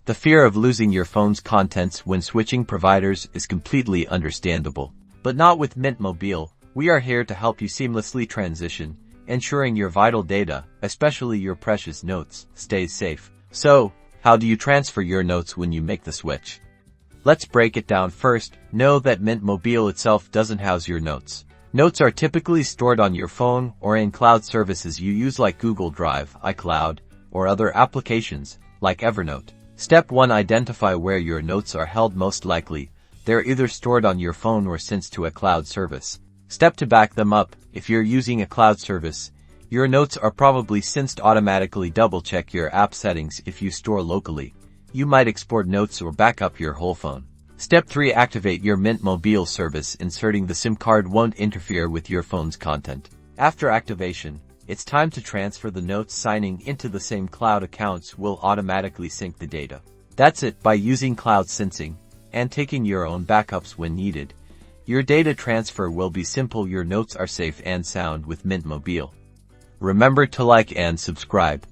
The fear of losing your phone's contents when switching providers is completely understandable. But not with Mint Mobile. We are here to help you seamlessly transition, ensuring your vital data, especially your precious notes, stays safe. So, how do you transfer your notes when you make the switch? Let's break it down first. Know that Mint Mobile itself doesn't house your notes. Notes are typically stored on your phone or in cloud services you use like Google Drive, iCloud, or other applications like Evernote. Step 1. Identify where your notes are held. Most likely, they're either stored on your phone or synced to a cloud service. Step 2. Back them up. If you're using a cloud service, your notes are probably synced automatically. Double-check your app settings. If you store locally, you might export notes or back up your whole phone. Step 3. Activate your Mint Mobile service. Inserting the SIM card won't interfere with your phone's content. After activation, it's time to transfer the notes. Signing into the same cloud accounts will automatically sync the data. That's it. By using cloud syncing and taking your own backups when needed, your data transfer will be simple. Your notes are safe and sound with Mint Mobile. Remember to like and subscribe.